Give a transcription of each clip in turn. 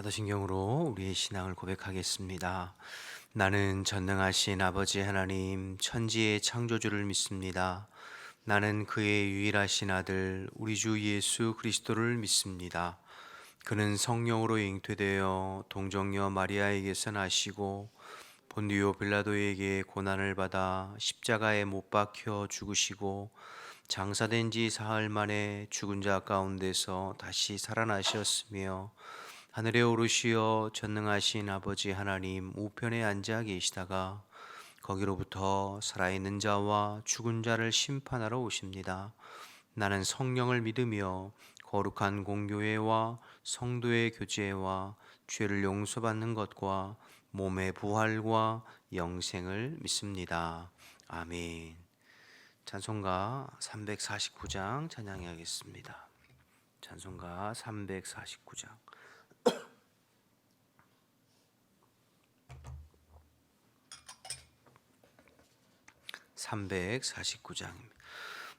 사도신경으로 우리의 신앙을 고백하겠습니다. 나는 전능하신 아버지 하나님 천지의 창조주를 믿습니다. 나는 그의 유일하신 아들 우리 주 예수 그리스도를 믿습니다. 그는 성령으로 잉태되어 동정녀 마리아에게서 나시고 본디오 빌라도에게 고난을 받아 십자가에 못 박혀 죽으시고 장사된 지 사흘 만에 죽은 자 가운데서 다시 살아나셨으며 하늘에 오르시어 전능하신 아버지 하나님 우편에 앉아 계시다가 거기로부터 살아있는 자와 죽은 자를 심판하러 오십니다. 나는 성령을 믿으며 거룩한 공교회와 성도의 교제와 죄를 용서받는 것과 몸의 부활과 영생을 믿습니다. 아멘. 찬송가 349장 찬양하겠습니다. 찬송가 349장 349장입니다.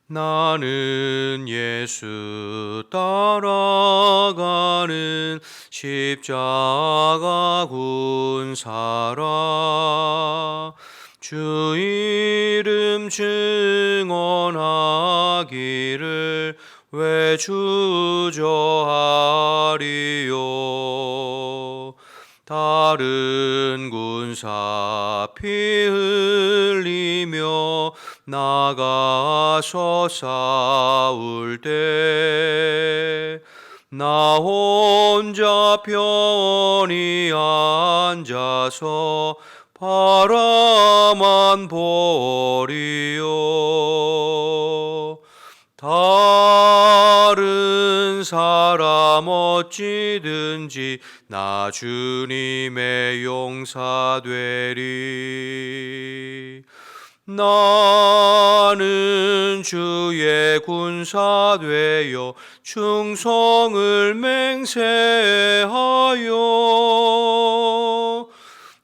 나는 예수 따라가는 십자가 군사라. 주 이름 증언하기를 왜 주저하리요. 다른 군사 피 흘리며 나가서 싸울 때 나 혼자 편히 앉아서 바라만 보리요. 다른 사람 어찌든지 나 주님의 용사되리. 나는 주의 군사 되어 충성을 맹세하여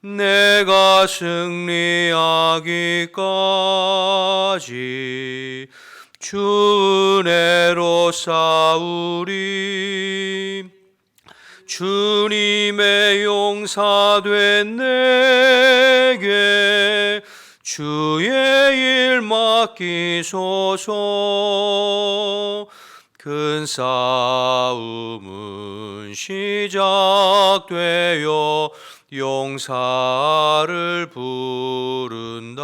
내가 승리하기까지 주 은혜로 싸우리. 주님의 용사된 내게 주의 일 맡기소서. 큰 싸움은 시작되어 용사를 부른다.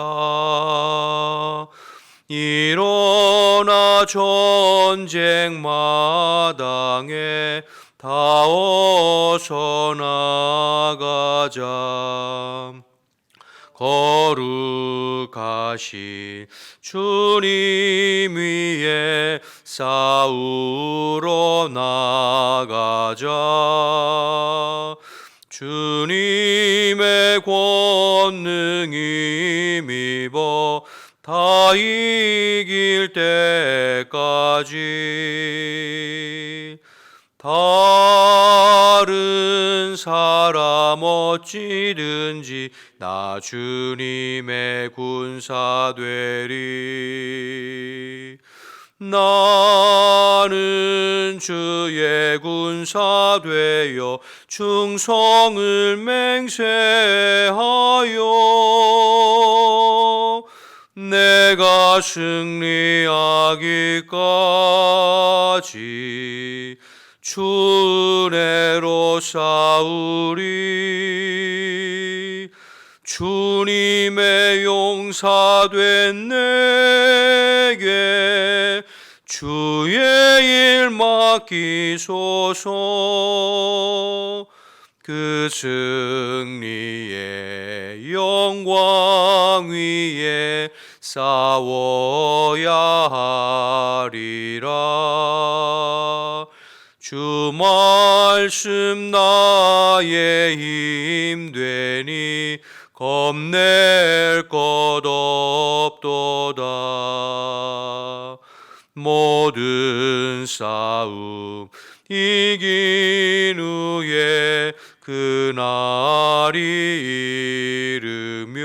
일어나 전쟁 마당에 다 어서 나가자. 거룩하신 주님 위에 싸우러 나가자. 주님의 권능 힘입어 다 이길 때까지. 다른 사람 어찌든지 나 주님의 군사 되리. 나는 주의 군사 되어 충성을 맹세하여 내가 승리하기까지 주 은혜로 싸우리. 주님의 용사된 내게 주의 일 맡기소서. 그 승리의 영광 위에 싸워야 하리라. 주 말씀 나의 힘 되니 겁낼 것 없도다. 모든 싸움 이긴 후에 그날이 이르면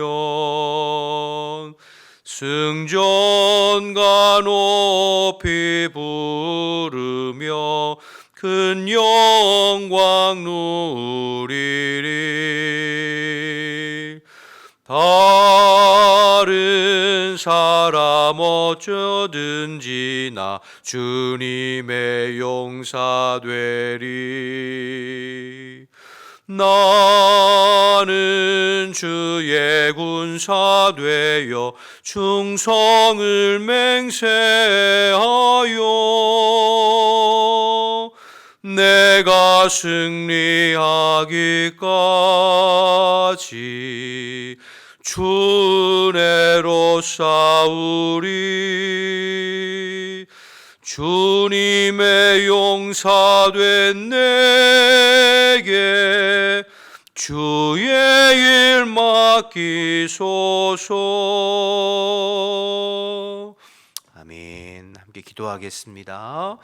승전가 높이 부르며 큰 영광 누리리. 다른 사람 어쩌든지 나 주님의 용사 되리. 나는 주의 군사 되어 충성을 맹세하여 내가 승리하기까지 주 은혜로 싸우리. 주님의 용사 된 내게 주의 일 맡기소서. 아멘. 함께 기도하겠습니다.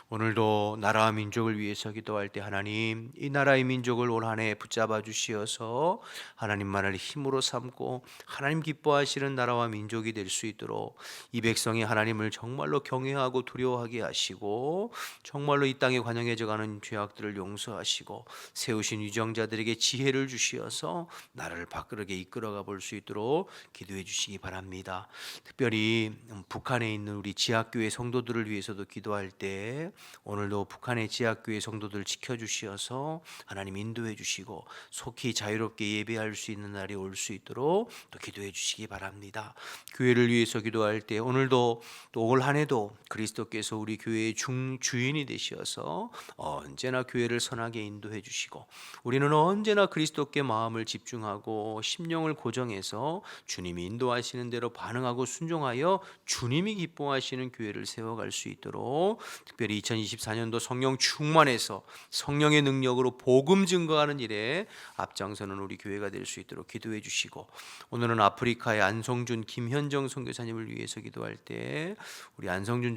오늘도 나라와 민족을 위해서 기도할 때 하나님, 이 나라의 민족을 올 한 해 붙잡아 주시어서 하나님만을 힘으로 삼고 하나님 기뻐하시는 나라와 민족이 될 수 있도록 이 백성이 하나님을 정말로 경외하고 두려워하게 하시고 정말로 이 땅에 관영해져가는 죄악들을 용서하시고 세우신 유정자들에게 지혜를 주시어서 나라를 바꾸게 이끌어가 볼 수 있도록 기도해 주시기 바랍니다. 특별히 북한에 있는 우리 지하교회 성도들을 위해서도 기도할 때 오늘도 북한의 지하교회 성도들 지켜주시어서 하나님 인도해 주시고 속히 자유롭게 예배할 수 있는 날이 올 수 있도록 또 기도해 주시기 바랍니다. 교회를 위해서 기도할 때 오늘도 또 올 한 해도 그리스도께서 우리 교회의 주인이 되시어서 언제나 교회를 선하게 인도해 주시고 우리는 언제나 그리스도께 마음을 집중하고 심령을 고정해서 주님이 인도하시는 대로 반응하고 순종하여 주님이 기뻐하시는 교회를 세워갈 수 있도록 특별히 2024년도 성령 충만해서 성령의 능력으로 복음 증거하는 일에 앞장서는 우리 교회가 될 수 있도록 기도해 주시고 오늘은 아프리카의 안성준 김현정 선교사님을 위해서 기도할 때 우리 안성준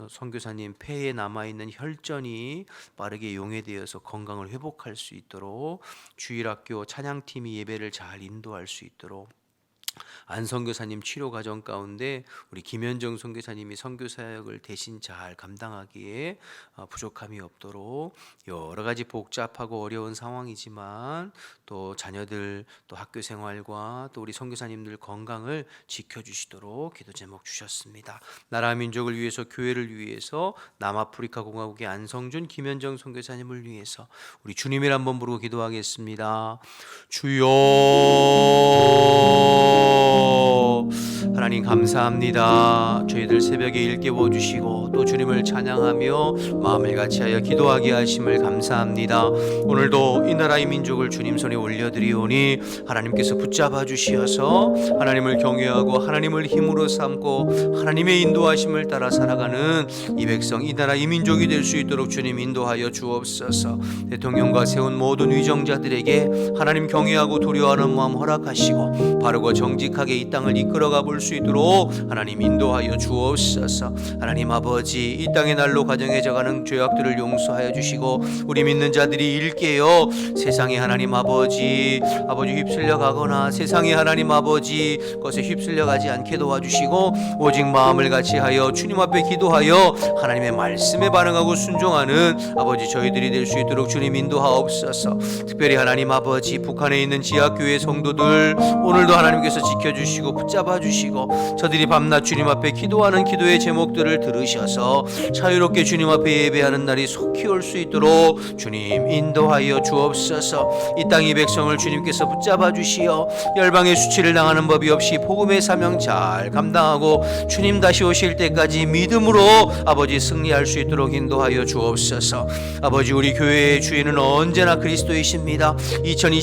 선교사님 폐에 남아있는 혈전이 빠르게 용해되어서 건강을 회복할 수 있도록 주일학교 찬양팀이 예배를 잘 인도할 수 있도록 안 선교사님 치료 과정 가운데 우리 김현정 선교사님이 선교 사역을 대신 잘 감당하기에 부족함이 없도록 여러 가지 복잡하고 어려운 상황이지만 또 자녀들 또 학교 생활과 또 우리 선교사님들 건강을 지켜주시도록 기도 제목 주셨습니다. 나라 민족을 위해서 교회를 위해서 남아프리카 공화국의 안성준 김현정 선교사님을 위해서 우리 주님을 한번 부르고 기도하겠습니다. 주여 하나님 감사합니다. 저희들 새벽에 일깨워 주시고 또 주님을 찬양하며 마음을 같이하여 기도하게 하심을 감사합니다. 오늘도 이 나라의 민족을 주님 손에 올려드리오니 하나님께서 붙잡아 주시어서 하나님을 경외하고 하나님을 힘으로 삼고 하나님의 인도하심을 따라 살아가는 이 백성 이 나라 이 민족이 될 수 있도록 주님 인도하여 주옵소서. 대통령과 세운 모든 위정자들에게 하나님 경외하고 두려워하는 마음 허락하시고 바르고 정직하게 이 땅을 이끌어가 볼 수 있도록 하나님 인도하여 주옵소서. 하나님 아버지 이 땅의 날로 가정해져가는 죄악들을 용서하여 주시고 우리 믿는 자들이 일깨어 세상에 하나님 아버지 휩쓸려 가거나 세상에 하나님 아버지 것에 휩쓸려 가지 않게 도와주시고 오직 마음을 같이하여 주님 앞에 기도하여 하나님의 말씀에 반응하고 순종하는 아버지 저희들이 될 수 있도록 주님 인도하옵소서. 특별히 하나님 아버지 북한에 있는 지하교회 성도들 오늘도 하나님께서 지켜주시고 붙잡아 주시고 저들이 밤낮 주님 앞에 기도하는 기도의 제목들을 들으셔서 자유롭게 주님 앞에 예배하는 날이 속히 올 수 있도록 주님 인도하여 주옵소서. 이 땅의 백성을 주님께서 붙잡아 주시어 열방의 수치를 당하는 법이 없이 복음의 사명 잘 감당하고 주님 다시 오실 때까지 믿음으로 아버지 승리할 수 있도록 인도하여 주옵소서. 아버지 우리 교회의 주인은 언제나 그리스도이십니다.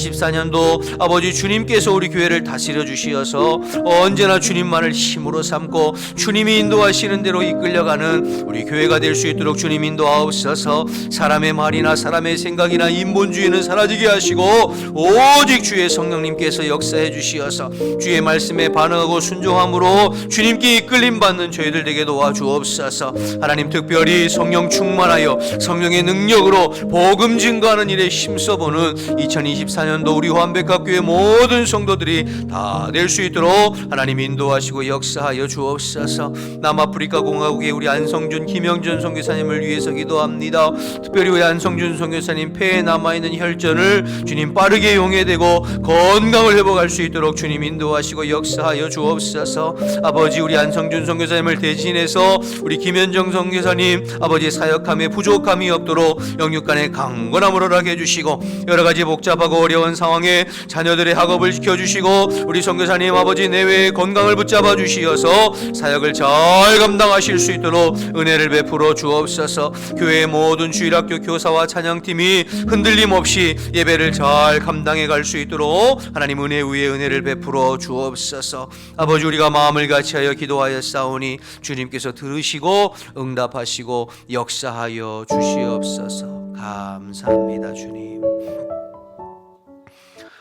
2024년도 아버지 주님께서 우리 교회를 다스려 주시어서 언제나 주님만을 힘으로 삼고 주님이 인도하시는 대로 이끌려가는 우리 교회가 될 수 있도록 주님 인도하옵소서. 사람의 말이나 사람의 생각이나 인본주의는 사라지게 하시고 오직 주의 성령님께서 역사해 주시어서 주의 말씀에 반응하고 순종함으로 주님께 이끌림 받는 저희들 되게 도와주옵소서. 하나님 특별히 성령 충만하여 성령의 능력으로 복음 증거하는 일에 힘써보는 2024년도 우리 환백학교의 모든 성도들이 다 될 수 있도록 하나님 인도하시고 인도하시고 역사하여 주옵소서. 남아프리카 공화국의 우리 안성준, 김영준 선교사님을 위해서 기도합니다. 특별히 우리 안성준 선교사님 폐에 남아있는 혈전을 주님 빠르게 용해되고 건강을 회복할 수 있도록 주님 인도하시고 역사하여 주옵소서. 아버지, 우리 안성준 선교사님을 대신해서 우리 김현정 선교사님 아버지 사역함에 부족함이 없도록 영육간에 강건함을 허락해 주시고, 여러가지 복잡하고 어려운 상황에 자녀들의 학업을 지켜주시고, 우리 선교사님 아버지 내외의 건강을 붙잡아 주시어서 사역을 잘 감당하실 수 있도록 은혜를 베풀어 주옵소서. 교회의 모든 주일학교 교사와 찬양팀이 흔들림 없이 예배를 잘 감당해 갈 수 있도록 하나님 은혜 위에 은혜를 베풀어 주옵소서. 아버지, 우리가 마음을 같이하여 기도하였사오니 주님께서 들으시고 응답하시고 역사하여 주시옵소서. 감사합니다. 주님,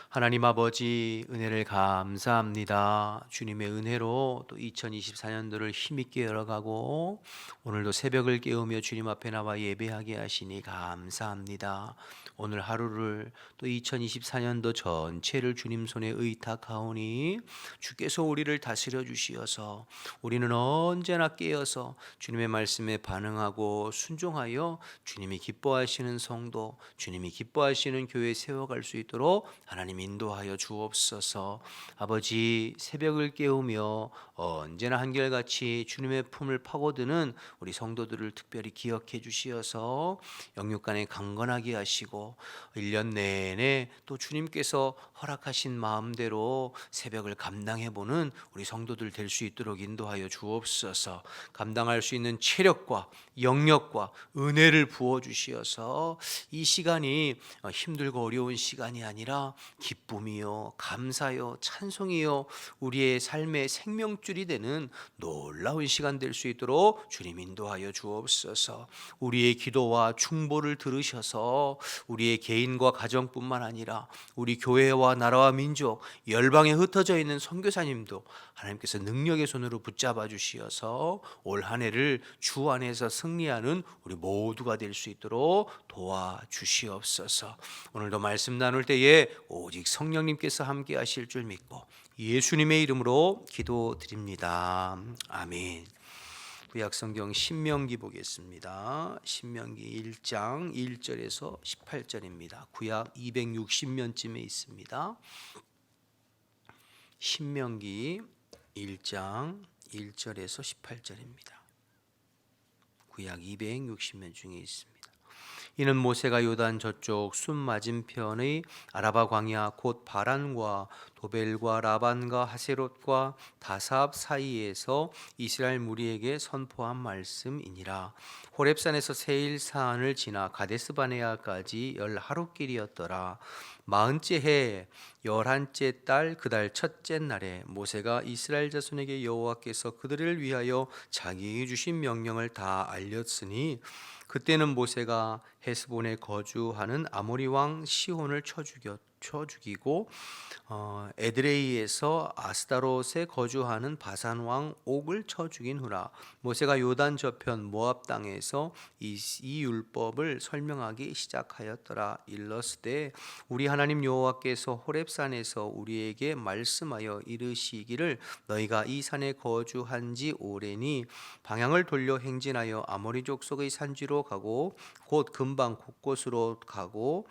하나님 아버지 은혜를 감사합니다. 주님의 은혜로 또 2024년도를 힘있게 열어가고 오늘도 새벽을 깨우며 주님 앞에 나와 예배하게 하시니 감사합니다. 오늘 하루를 또 2024년도 전체를 주님 손에 의탁하오니 주께서 우리를 다스려 주시어서 우리는 언제나 깨어서 주님의 말씀에 반응하고 순종하여 주님이 기뻐하시는 성도, 주님이 기뻐하시는 교회 세워갈 수 있도록 하나님 인도하여 주옵소서. 아버지, 새벽을 깨우며 언제나 한결같이 주님의 품을 파고드는 우리 성도들을 특별히 기억해 주시어서 영육간에 강건하게 하시고 1년 내내 또 주님께서 허락하신 마음대로 새벽을 감당해보는 우리 성도들 될 수 있도록 인도하여 주옵소서. 감당할 수 있는 체력과 영력과 은혜를 부어주시어서 이 시간이 힘들고 어려운 시간이 아니라 기쁨이요 감사요 찬송이요 우리의 삶의 생명줄이 되는 놀라운 시간 될 수 있도록 주님 인도하여 주옵소서. 우리의 기도와 충보를 들으셔서 우리의 개인과 가정뿐만 아니라 우리 교회와 나라와 민족, 열방에 흩어져 있는 선교사님도 하나님께서 능력의 손으로 붙잡아 주시어서 올 한 해를 주 안에서 승리하는 우리 모두가 될 수 있도록 도와주시옵소서. 오늘도 말씀 나눌 때에 오직 성령님께서 함께 하실 줄 믿고 예수님의 이름으로 기도드립니다. 아멘. 구약성경 신명기 보겠습니다. 신명기 1장 1절에서 18절입니다. 구약 260면쯤에 있습니다. 신명기 1장 1절에서 18절입니다. 구약 260면 중에 있습니다. 이는 모세가 요단 저쪽 숲 맞은편의 아라바 광야 곧 바란과 도벨과 라반과 하세롯과 다삽 사이에서 이스라엘 무리에게 선포한 말씀이니라. 호렙산에서 세일 산을 지나 가데스 바네아까지 10하루길이었더라. 40째 해 11째 달 그 달 첫째 날에 모세가 이스라엘 자손에게 여호와께서 그들을 위하여 자기에게 주신 명령을 다 알렸으니 그때는 모세가 헤스본에 거주하는 아모리 왕 시혼을 쳐 죽이고 에드레이에서 아스타롯에 거주하는 바산 왕 옥을 쳐 죽인 후라. 모세가 요단 저편 모압 땅에서 이 율법을 설명하기 시작하였더라. 일러스되 우리 하나님 여호와께서 호렙산에서 우리에게 말씀하여 이르시기를 너희가 이 산에 거주한 지 오래니 방향을 돌려 행진하여 아모리 족속의 산지로 가고 곧 근방 곳곳으로 가고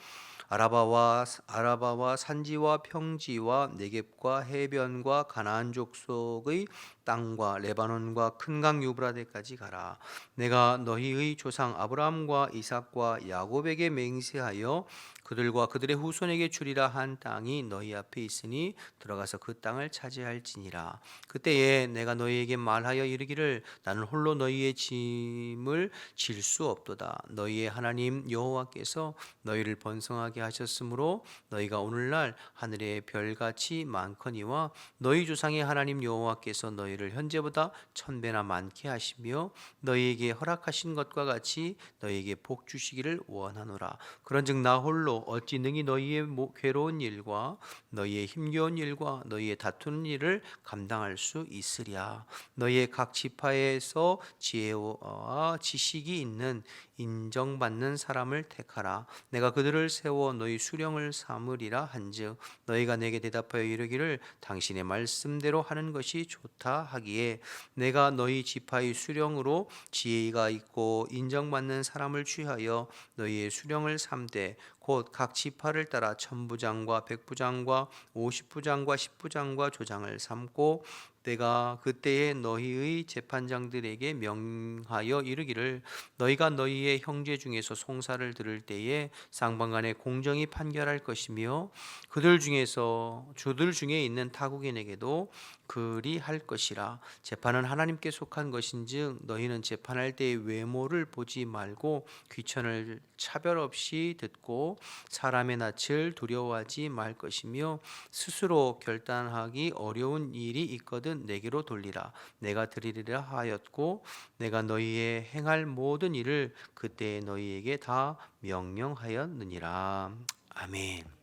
아라바와 산지와 평지와 네겝과 해변과 가나안 족속의 땅과 레바논과 큰 강 유브라데까지 가라. 내가 너희의 조상 아브라함과 이삭과 야곱에게 맹세하여 그들과 그들의 후손에게 주리라 한 땅이 너희 앞에 있으니 들어가서 그 땅을 차지할지니라. 그때에 내가 너희에게 말하여 이르기를 나는 홀로 너희의 짐을 질 수 없도다. 너희의 하나님 여호와께서 너희를 번성하게 하셨으므로 너희가 오늘날 하늘의 별같이 많거니와 너희 조상의 하나님 여호와께서 너희를 현재보다 1000배나 많게 하시며 너희에게 허락하신 것과 같이 너희에게 복 주시기를 원하노라. 그런즉 나 홀로 어찌 능히 너희의 괴로운 일과 너희의 힘겨운 일과 너희의 다투는 일을 감당할 수 있으랴. 너희의 각 지파에서 지혜와 지식이 있는 인정받는 사람을 택하라. 내가 그들을 세워 너희 수령을 삼으리라 한즉 너희가 내게 대답하여 이르기를 당신의 말씀대로 하는 것이 좋다 하기에 내가 너희 지파의 수령으로 지혜가 있고 인정받는 사람을 취하여 너희의 수령을 삼되 곧 각 지파를 따라 천부장과 백부장과 50부장과 10부장과 조장을 삼고 내가 그때에 너희의 재판장들에게 명하여 이르기를 너희가 너희의 형제 중에서 송사를 들을 때에 쌍방간에 공정히 판결할 것이며 그들 중에 있는 타국인에게도 그리할 것이라. 재판은 하나님께 속한 것인즉 너희는 재판할 때의 외모를 보지 말고 귀천을 차별 없이 듣고 사람의 낯을 두려워하지 말 것이며 스스로 결단하기 어려운 일이 있거든 내게로 돌리라. 내가 드리리라 하였고 내가 너희의 행할 모든 일을 그때 너희에게 다 명령하였느니라. 아멘.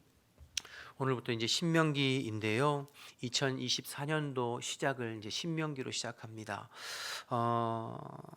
오늘부터 이제 신명기인데요. 2024년도 시작을 이제 신명기로 시작합니다.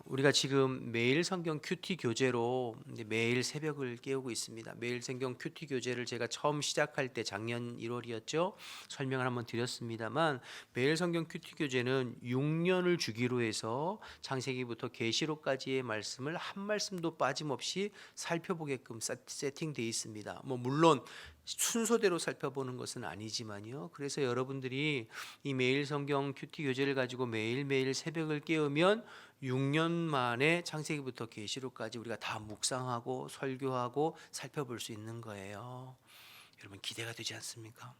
우리가 지금 매일 성경 큐티 교재로 이제 매일 새벽을 깨우고 있습니다. 매일 성경 큐티 교재를 제가 처음 시작할 때 작년 1월이었죠. 설명을 한번 드렸습니다만 매일 성경 큐티 교재는 6년을 주기로 해서 창세기부터 계시록까지의 말씀을 한 말씀도 빠짐없이 살펴보게끔 세팅되어 있습니다. 물론 순서대로 살펴보는 것은 아니지만요. 그래서 여러분들이 이 매일 성경 큐티 교재를 가지고 매일매일 새벽을 깨우면 6년 만에 창세기부터 계시록까지 우리가 다 묵상하고 설교하고 살펴볼 수 있는 거예요. 여러분 기대가 되지 않습니까?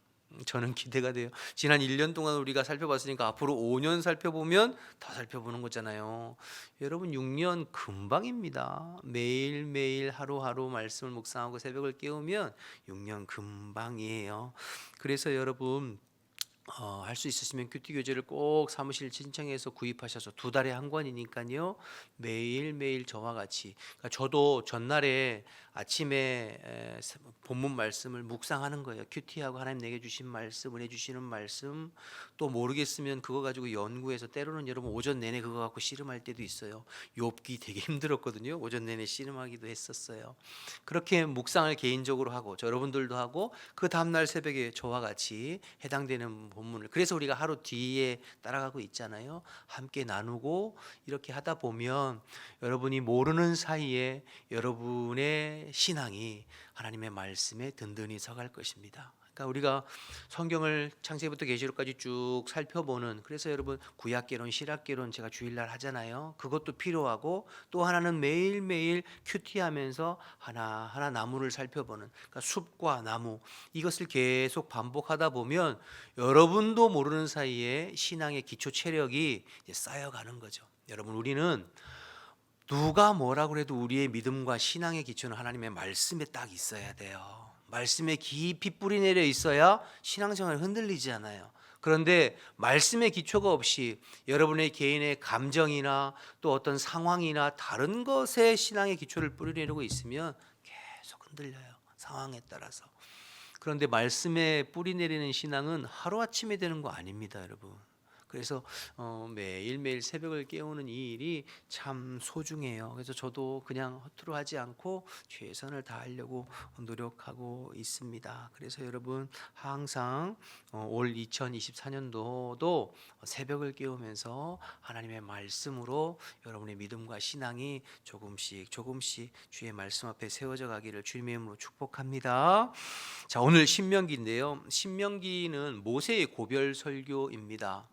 저는 기대가 돼요. 지난 1년 동안 우리가 살펴봤으니까 앞으로 5년 살펴보면 다 살펴보는 거잖아요. 여러분 6년 금방입니다. 매일매일 하루하루 말씀을 묵상하고 새벽을 깨우면 6년 금방이에요. 그래서 여러분 할 수 있으시면 큐티 교재를 꼭 사무실 신청해서 구입하셔서 2달에 한 권이니까요. 매일매일 저와 같이 저도 전날에 아침에 본문 말씀을 묵상하는 거예요. 큐티하고 하나님 내게 주신 말씀, 은혜 주시는 말씀, 또 모르겠으면 그거 가지고 연구해서 때로는 여러분 오전 내내 그거 갖고 씨름할 때도 있어요. 욥기 되게 힘들었거든요. 오전 내내 씨름하기도 했었어요. 그렇게 묵상을 개인적으로 하고 여러분들도 하고 그 다음날 새벽에 저와 같이 해당되는 본문을 그래서 우리가 하루 뒤에 따라가고 있잖아요. 함께 나누고 이렇게 하다 보면 여러분이 모르는 사이에 여러분의 신앙이 하나님의 말씀에 든든히 서갈 것입니다. 그러니까 우리가 성경을 창세기부터 계시록까지 쭉 살펴보는 그래서 여러분 구약개론 신약개론 제가 주일날 하잖아요. 그것도 필요하고 또 하나는 매일매일 큐티하면서 하나하나 나무를 살펴보는 그러니까 숲과 나무 이것을 계속 반복하다 보면 여러분도 모르는 사이에 신앙의 기초 체력이 이제 쌓여가는 거죠. 여러분 우리는 누가 뭐라고 해도 우리의 믿음과 신앙의 기초는 하나님의 말씀에 딱 있어야 돼요. 말씀에 깊이 뿌리 내려 있어야 신앙생활이 흔들리지 않아요. 그런데 말씀의 기초가 없이 여러분의 개인의 감정이나 또 어떤 상황이나 다른 것에 신앙의 기초를 뿌리 내리고 있으면 계속 흔들려요. 상황에 따라서. 그런데 말씀에 뿌리 내리는 신앙은 하루아침에 되는 거 아닙니다, 여러분. 그래서 매일매일 새벽을 깨우는 이 일이 참 소중해요. 그래서 저도 그냥 허투루 하지 않고 최선을 다하려고 노력하고 있습니다. 그래서 여러분 항상 올 2024년도도 새벽을 깨우면서 하나님의 말씀으로 여러분의 믿음과 신앙이 조금씩 주의 말씀 앞에 세워져 가기를 주님의 이름으로 축복합니다. 자, 오늘 신명기인데요. 신명기는 모세의 고별 설교입니다.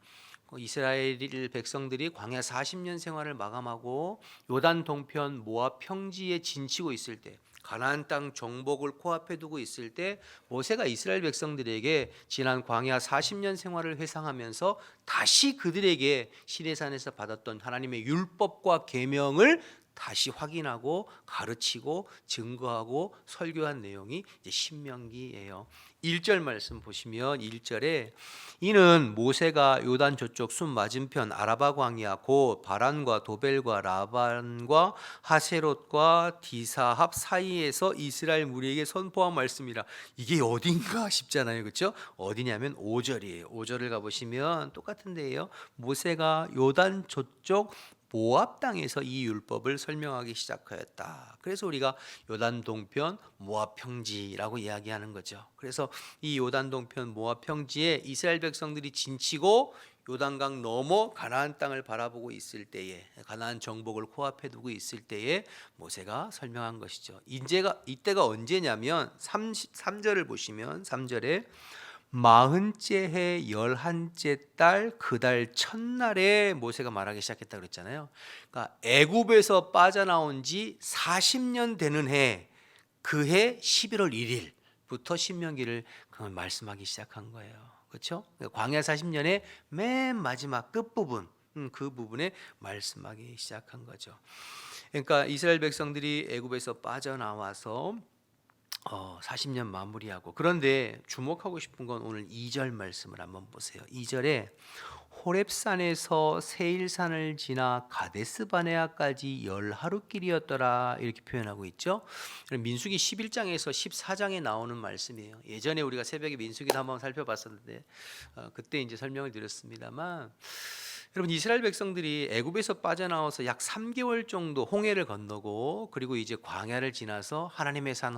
이스라엘 백성들이 광야 40년 생활을 마감하고 요단 동편 모압 평지에 진치고 있을 때 가나안 땅 정복을 코앞에 두고 있을 때 모세가 이스라엘 백성들에게 지난 광야 40년 생활을 회상하면서 다시 그들에게 시내산에서 받았던 하나님의 율법과 계명을 다시 확인하고 가르치고 증거하고 설교한 내용이 이제 신명기예요. 1절 말씀 보시면 1절에 이는 모세가 요단 저쪽 숲 맞은편 아라바 광야 곧 바란과 도벨과 라반과 하세롯과 디사합 사이에서 이스라엘 무리에게 선포한 말씀이라. 이게 어딘가 싶잖아요, 그렇죠? 어디냐면 5절이에요. 5절을 가보시면 똑같은데요. 모세가 요단 저쪽 모압 땅에서 이 율법을 설명하기 시작하였다. 그래서 우리가 요단 동편 모압 평지라고 이야기하는 거죠. 그래서 이 요단 동편 모압 평지에 이스라엘 백성들이 진치고 요단강 넘어 가나안 땅을 바라보고 있을 때에, 가나안 정복을 코앞에 두고 있을 때에 모세가 설명한 것이죠. 이때가 언제냐면 3절을 보시면 3절에 마흔째 해 열한째 달 그 달 첫날에 모세가 말하기 시작했다 그랬잖아요. 그러니까 애굽에서 빠져나온 지 40년 되는 해, 그 해 11월 1일부터 신명기를 말씀하기 시작한 거예요. 그렇죠? 광야 40년의 맨 마지막 끝부분, 그 부분에 말씀하기 시작한 거죠. 그러니까 이스라엘 백성들이 애굽에서 빠져나와서 40년 마무리하고, 그런데 주목하고 싶은 건 오늘 2절 말씀을 한번 보세요. 2절에 호렙산에서 세일산을 지나 가데스 바네아까지 10하루길이었더라 이렇게 표현하고 있죠. 민수기 11장에서 14장에 나오는 말씀이에요. 예전에 우리가 새벽에 민수기를 한번 살펴봤었는데 그때 이제 설명을 드렸습니다만, 여러분 이스라엘 백성들이 애굽에서 빠져나와서 약 3개월 정도 홍해를 건너고, 그리고 이제 광야를 지나서 하나님의 산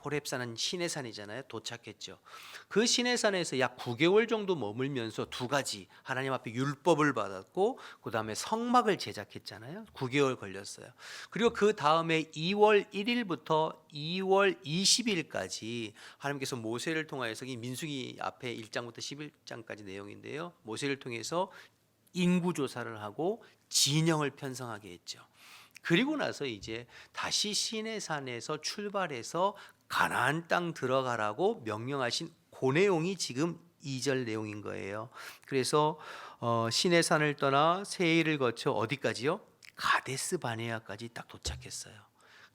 호렙산은 시내산이잖아요. 도착했죠. 그 시내산에서 약 9개월 정도 머물면서 두 가지 하나님 앞에 율법을 받았고, 그 다음에 성막을 제작했잖아요. 9개월 걸렸어요. 그리고 그 다음에 2월 1일부터 2월 20일까지 하나님께서 모세를 통하여서, 이 민수기 앞에 1장부터 11장까지 내용인데요, 모세를 통해서 인구조사를 하고 진영을 편성하게 했죠. 그리고 나서 이제 다시 시내산에서 출발해서 가나안 땅 들어가라고 명령하신 그 내용이 지금 2절 내용인 거예요. 그래서 시내산을 떠나 세일을 거쳐 어디까지요? 가데스 바네아까지 딱 도착했어요.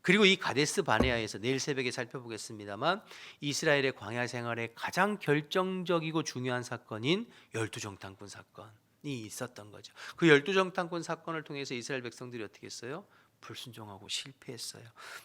그리고 이 가데스 바네아에서 내일 새벽에 살펴보겠습니다만, 이스라엘의 광야 생활에 가장 결정적이고 중요한 사건인 열두 정탐꾼 사건이 있었던 거죠. 그 열두 정탐꾼 사건을 통해서 이스라엘 백성들이 어떻게 했어요? 불순종하고 실패했어요.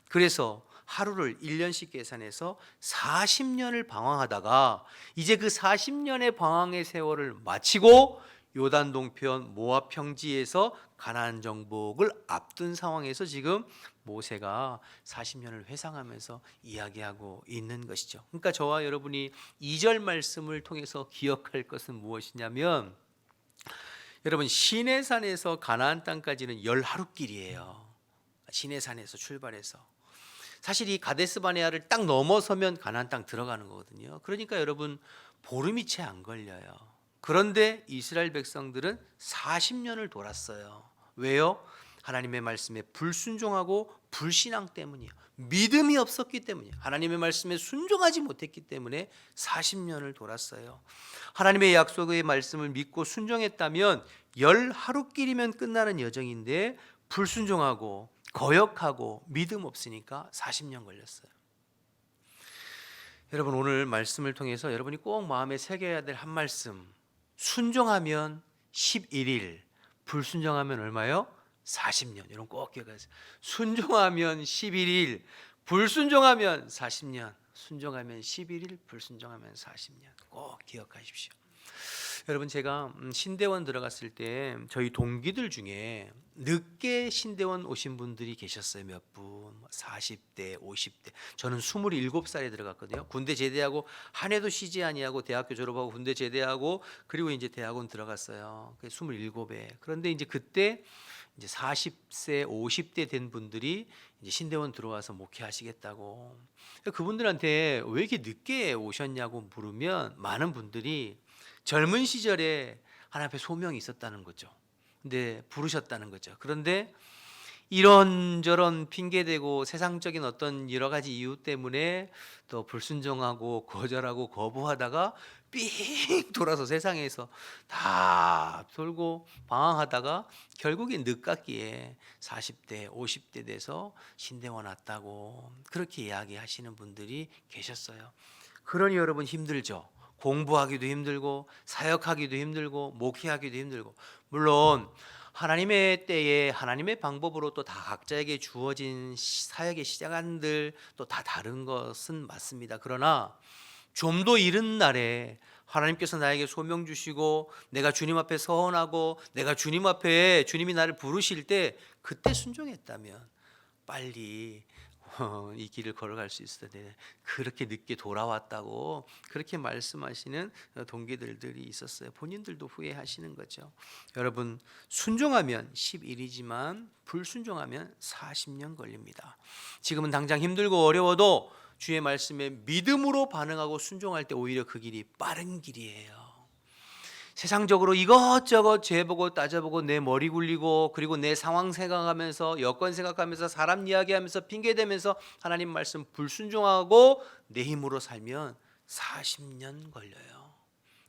그래서 하루를 1년씩 계산해서 40년을 방황하다가, 이제 그 40년의 방황의 세월을 마치고 요단 동편 모압 평지에서 가나안 정복을 앞둔 상황에서 지금 모세가 40년을 회상하면서 이야기하고 있는 것이죠. 그러니까 저와 여러분이 2절 말씀을 통해서 기억할 것은 무엇이냐면, 여러분 시내산에서 가나안 땅까지는 10하루길이에요. 시내산에서 출발해서 사실 이 가데스 바네아를 딱 넘어서면 가나안 땅 들어가는 거거든요. 그러니까 여러분 보름이 채 안 걸려요. 그런데 이스라엘 백성들은 40년을 돌았어요. 왜요? 하나님의 말씀에 불순종하고 불신앙 때문이에요. 믿음이 없었기 때문이에요. 하나님의 말씀에 순종하지 못했기 때문에 40년을 돌았어요. 하나님의 약속의 말씀을 믿고 순종했다면 10하루길이면 끝나는 여정인데, 불순종하고 거역하고 믿음 없으니까 40년 걸렸어요. 여러분 오늘 말씀을 통해서 여러분이 꼭 마음에 새겨야 될 한 말씀, 순종하면 11일, 불순종하면 얼마요? 40년. 여러분 꼭 기억하세요. 순종하면 11일, 불순종하면 40년. 순종하면 11일, 불순종하면 40년. 꼭 기억하십시오. 여러분 제가 신대원 들어갔을 때 저희 동기들 중에 늦게 신대원 오신 분들이 계셨어요. 몇 분, 40대, 50대. 저는 27살에 들어갔거든요. 군대 제대하고 한 해도 쉬지 아니하고 대학교 졸업하고 군대 제대하고 그리고 이제 대학원 들어갔어요. 27에. 그런데 이제 그때 이제 40세, 50대 된 분들이 이제 신대원 들어와서 목회하시겠다고. 그분들한테 왜 이렇게 늦게 오셨냐고 물으면 많은 분들이 젊은 시절에 하나님 앞에 소명이 있었다는 거죠. 근데 부르셨다는 거죠. 그런데 이런저런 핑계대고 세상적인 어떤 여러 가지 이유 때문에 또 불순종하고 거절하고 거부하다가 삥 돌아서 세상에서 다 돌고 방황하다가 결국에 늦깎이에 40대, 50대 돼서 신대원 왔다고 그렇게 이야기하시는 분들이 계셨어요. 그러니 여러분 힘들죠. 공부하기도 힘들고 사역하기도 힘들고 목회하기도 힘들고, 물론 하나님의 때에 하나님의 방법으로 또 다 각자에게 주어진 사역의 시간들 또 다 다른 것은 맞습니다. 그러나 좀 더 이른 날에 하나님께서 나에게 소명 주시고 내가 주님 앞에 서원하고 내가 주님 앞에 주님이 나를 부르실 때 그때 순종했다면 빨리 이 길을 걸어갈 수 있어야 돼. 그렇게 늦게 돌아왔다고 그렇게 말씀하시는 동기들이 있었어요. 본인들도 후회하시는 거죠. 여러분, 순종하면 10일이지만 불순종하면 40년 걸립니다. 지금은 당장 힘들고 어려워도 주의 말씀에 믿음으로 반응하고 순종할 때 오히려 그 길이 빠른 길이에요. 세상적으로 이것저것 재보고 따져보고 내 머리 굴리고 그리고 내 상황 생각하면서 여건 생각하면서 사람 이야기하면서 핑계대면서 하나님 말씀 불순종하고 내 힘으로 살면 40년 걸려요.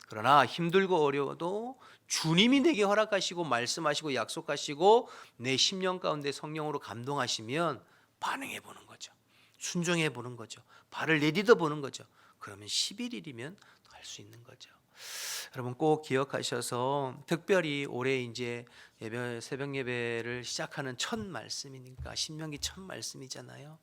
그러나 힘들고 어려워도 주님이 내게 허락하시고 말씀하시고 약속하시고 내 심령 가운데 성령으로 감동하시면 반응해 보는 거죠. 순종해 보는 거죠. 발을 내디뎌 보는 거죠. 그러면 11일이면 할 수 있는 거죠. 여러분 꼭 기억하셔서, 특별히 올해 이제 새벽 예배를 시작하는 첫 말씀이니까 신명기 첫 말씀이잖아요.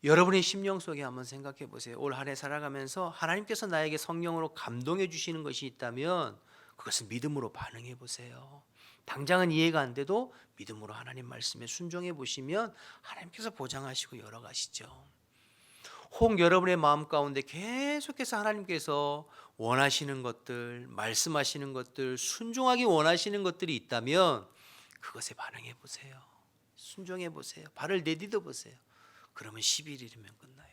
여러분의 심령 속에 한번 생각해 보세요. 올 한 해 살아가면서 하나님께서 나에게 성령으로 감동해 주시는 것이 있다면 그것은 믿음으로 반응해 보세요. 당장은 이해가 안 돼도 믿음으로 하나님 말씀에 순종해 보시면 하나님께서 보장하시고 열어가시죠. 혹 여러분의 마음 가운데 계속해서 하나님께서 원하시는 것들, 말씀하시는 것들, 순종하기 원하시는 것들이 있다면 그것에 반응해 보세요. 순종해 보세요. 발을 내디뎌 보세요. 그러면 11일이면 끝나요.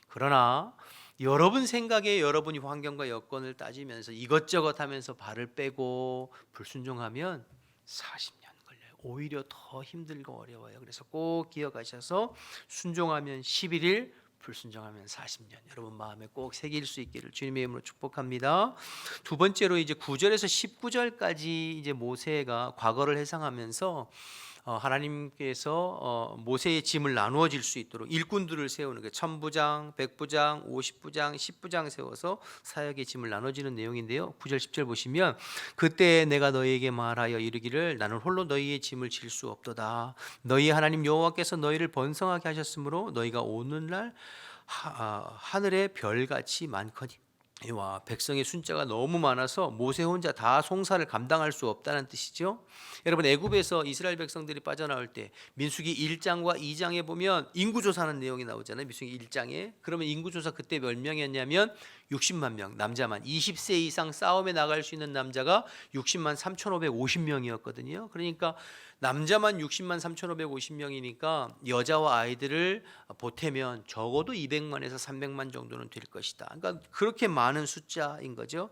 그러나 여러분 생각에 여러분이 환경과 여건을 따지면서 이것저것 하면서 발을 빼고 불순종하면 40년 걸려요. 오히려 더 힘들고 어려워요. 그래서 꼭 기억하셔서 순종하면 11일, 불순종하면 40년. 여러분 마음에 꼭 새길 수 있기를 주님의 이름으로 축복합니다. 두 번째로 이제 9절에서 19절까지 이제 모세가 과거를 회상하면서 하나님께서 모세의 짐을 나누어질 수 있도록 일꾼들을 세우는 게 천부장, 백부장, 50부장, 10부장 세워서 사역의 짐을 나눠지는 내용인데요. 9절 10절 보시면 그때 내가 너희에게 말하여 이르기를 나는 홀로 너희의 짐을 질 수 없도다. 너희 하나님 여호와께서 너희를 번성하게 하셨으므로 너희가 오늘날 하늘의 별같이 많거니 와, 백성의 숫자가 너무 많아서 모세 혼자 다 송사를 감당할 수 없다는 뜻이죠. 여러분 애굽에서 이스라엘 백성들이 빠져나올 때 민수기 1장과 2장에 보면 인구조사하는 내용이 나오잖아요. 민수기 1장에. 그러면 인구조사 그때 몇 명이었냐면 60만 명, 남자만 20세 이상 싸움에 나갈 수 있는 남자가 60만 3,550명이었거든요. 그러니까 남자만 60만 3,550명이니까 여자와 아이들을 보태면 적어도 200만에서 300만 정도는 될 것이다. 그러니까 그렇게 많은 숫자인 거죠.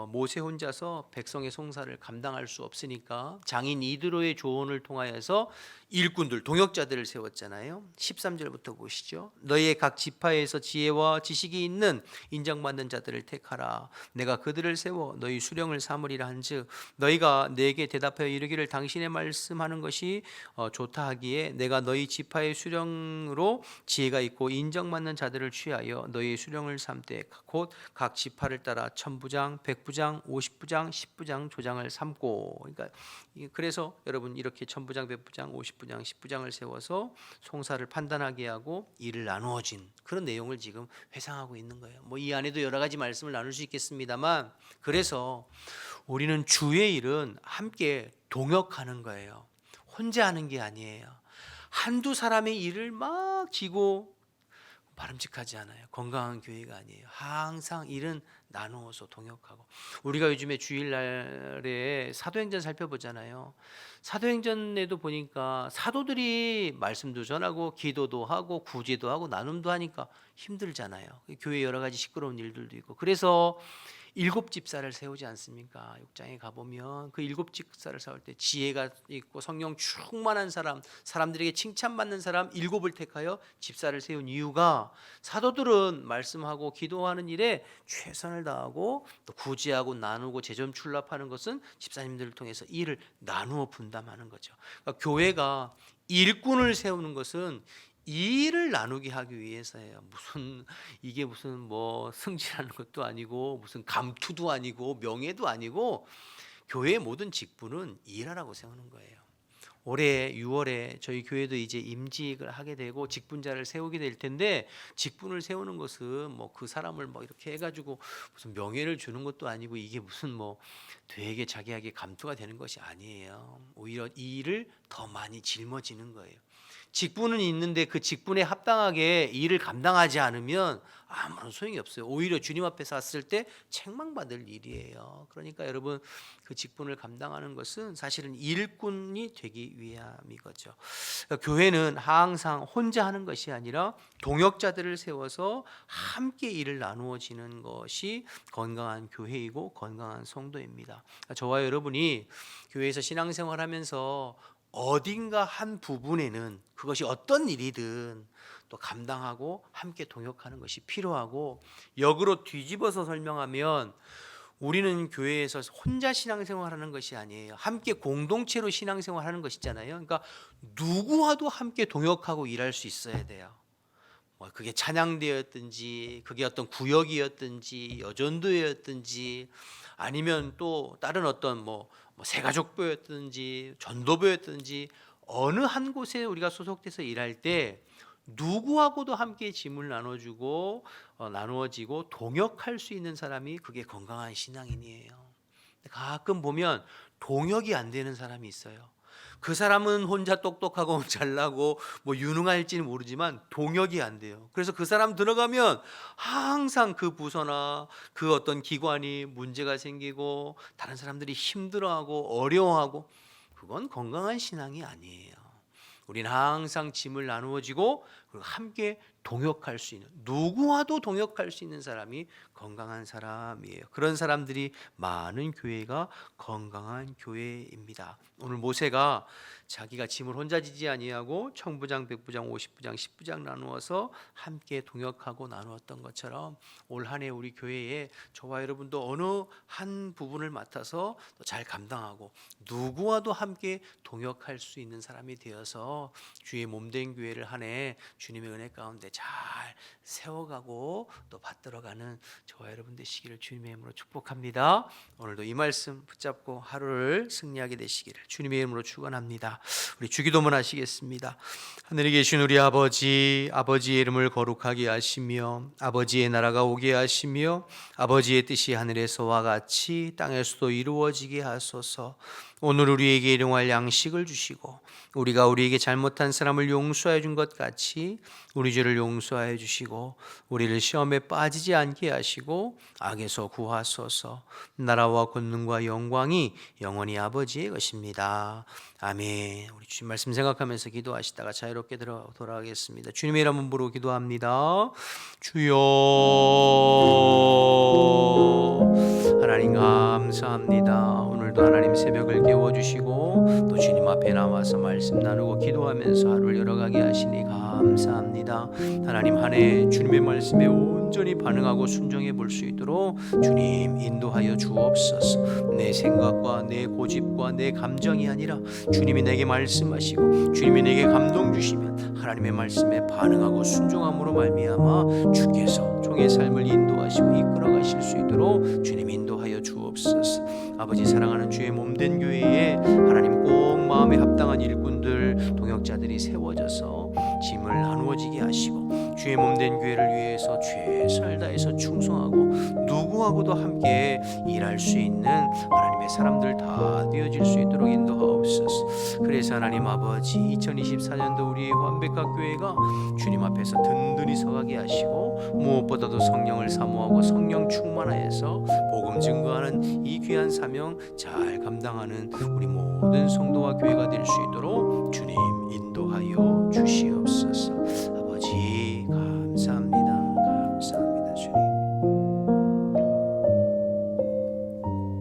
모세 혼자서 백성의 송사를 감당할 수 없으니까 장인 이드로의 조언을 통하여서 일꾼들, 동역자들을 세웠잖아요. 13절부터 보시죠. 너희의 각 지파에서 지혜와 지식이 있는 인정받는 자들을 택하라. 내가 그들을 세워 너희 수령을 삼으리라 한즉 너희가 내게 대답하여 이르기를 당신의 말씀하는 것이 좋다 하기에 내가 너희 지파의 수령으로 지혜가 있고 인정받는 자들을 취하여 너희 수령을 삼되 곧 각 지파를 따라 천부장, 백부장, 50부장, 10부장 조장을 삼고, 그러니까 그래서 여러분 이렇게 천부장, 백부장, 50부장, 10부장을 세워서 송사를 판단하게 하고 일을 나누어진 그런 내용을 지금 회상하고 있는 거예요. 뭐 이 안에도 여러 가지 말씀을 나눌 수 있겠습니다만, 그래서 우리는 주의 일은 함께 동역하는 거예요. 혼자 하는 게 아니에요. 한두 사람의 일을 막 지고 바람직하지 않아요. 건강한 교회가 아니에요. 항상 일은 나누어서 동역하고. 우리가 요즘에 주일날에 사도행전 살펴보잖아요. 사도행전에도 보니까 사도들이 말씀도 전하고 기도도 하고 구제도 하고 나눔도 하니까 힘들잖아요. 교회 여러 가지 시끄러운 일들도 있고. 그래서 7집사를 세우지 않습니까? 6장에 가보면 그 7집사를 세울 때 지혜가 있고 성령 충만한 사람, 사람들에게 칭찬받는 사람 7을 택하여 집사를 세운 이유가, 사도들은 말씀하고 기도하는 일에 최선을 다하고 또 구제하고 나누고 재점 출납하는 것은 집사님들을 통해서 일을 나누어 분담하는 거죠. 그러니까 교회가 일꾼을 세우는 것은 일을 나누게 하기 위해서예요. 이게 무슨 뭐 승진하는 것도 아니고 무슨 감투도 아니고 명예도 아니고, 교회의 모든 직분은 일하라고 세우는 거예요. 올해 6월에 저희 교회도 이제 임직을 하게 되고 직분자를 세우게 될 텐데, 직분을 세우는 것은 뭐 그 사람을 뭐 이렇게 해가지고 무슨 명예를 주는 것도 아니고, 이게 무슨 뭐 되게 자기에게 감투가 되는 것이 아니에요. 오히려 이 일을 더 많이 짊어지는 거예요. 직분은 있는데 그 직분에 합당하게 일을 감당하지 않으면 아무런 소용이 없어요. 오히려 주님 앞에 섰을 때 책망받을 일이에요. 그러니까 여러분, 그 직분을 감당하는 것은 사실은 일꾼이 되기 위함이거죠. 그러니까 교회는 항상 혼자 하는 것이 아니라 동역자들을 세워서 함께 일을 나누어지는 것이 건강한 교회이고 건강한 성도입니다. 그러니까 저와 여러분이 교회에서 신앙생활하면서 어딘가 한 부분에는 그것이 어떤 일이든 또 감당하고 함께 동역하는 것이 필요하고, 역으로 뒤집어서 설명하면 우리는 교회에서 혼자 신앙생활하는 것이 아니에요. 함께 공동체로 신앙생활하는 것이잖아요. 그러니까 누구와도 함께 동역하고 일할 수 있어야 돼요. 뭐 그게 찬양대였든지, 그게 어떤 구역이었든지, 여전도였든지, 아니면 또 다른 어떤 뭐 새가족부였든지 전도부였든지, 어느 한 곳에 우리가 소속돼서 일할 때 누구하고도 함께 짐을 나눠주고 나누어지고 동역할 수 있는 사람이, 그게 건강한 신앙인이에요. 가끔 보면 동역이 안 되는 사람이 있어요. 그 사람은 혼자 똑똑하고 잘나고 뭐 유능할지는 모르지만 동역이 안 돼요. 그래서 그 사람 들어가면 항상 그 부서나 그 어떤 기관이 문제가 생기고 다른 사람들이 힘들어하고 어려워하고, 그건 건강한 신앙이 아니에요. 우리는 항상 짐을 나누어지고 그리고 함께 동역할 수 있는, 누구와도 동역할 수 있는 사람이 건강한 사람이에요. 그런 사람들이 많은 교회가 건강한 교회입니다. 오늘 모세가 자기가 짐을 혼자 지지 아니하고 천부장, 백부장, 50부장, 10부장 나누어서 함께 동역하고 나누었던 것처럼, 올 한 해 우리 교회에 저와 여러분도 어느 한 부분을 맡아서 잘 감당하고 누구와도 함께 동역할 수 있는 사람이 되어서 주의 몸된 교회를 한 해 주님의 은혜 가운데 잘 세워가고 또 받들어가는 저와 여러분 되시기를 주님의 이름으로 축복합니다. 오늘도 이 말씀 붙잡고 하루를 승리하게 되시기를 주님의 이름으로 축원합니다. 우리 주기도문 하시겠습니다. 하늘에 계신 우리 아버지, 아버지의 이름을 거룩하게 하시며 아버지의 나라가 오게 하시며 아버지의 뜻이 하늘에서와 같이 땅에서도 이루어지게 하소서. 오늘 우리에게 일용할 양식을 주시고 우리가 우리에게 잘못한 사람을 용서해 준 것 같이 우리 죄를 용서해 주시고 우리를 시험에 빠지지 않게 하시고 악에서 구하소서. 나라와 권능과 영광이 영원히 아버지의 것입니다. 아멘. 우리 주님 말씀 생각하면서 기도하시다가 자유롭게 돌아가겠습니다. 주님의 이름 부르고 기도합니다. 주여, 하나님 감사합니다. 오늘도 하나님 새벽을 깨워주시고 또 주님 앞에 나와서 말씀 나누고 기도하면서 하루를 열어가게 하시니 감사합니다. 하나님, 한 해 주님의 말씀에 온전히 반응하고 순종해 볼 수 있도록 주님 인도하여 주옵소서. 내 생각과 내 고집과 내 감정이 아니라 주님이 내게 말씀하시고 주님이 내게 감동 주시면 하나님의 말씀에 반응하고 순종함으로 말미암아 주께서 종의 삶을 인도하시고 이끌어 가실 수 있도록 주님 인도하여 주옵소서. 아버지, 사랑하는 주의 몸된 교회에 하나님 꼭 마음에 합당한 일꾼들, 동역자들이 세워져서 짐을 나누어지게 하시고 주의 몸된 교회를 위해서 최선을 다해서 충성하고 누구하고도 함께 일할 수 있는 하나님의 사람들 다 되어질 수 있도록 인도하옵소서. 그래서 하나님 아버지, 2024년도 우리의 완백학교회가 주님 앞에서 든든히 서가게 하시고 무엇보다도 성령을 사모하고 성령 충만하여서 복음 증거하는 이 귀한 사명 잘 감당하는 우리 모든 성도와 교회가 될 수 있도록 주님 인도하여 주시옵소서.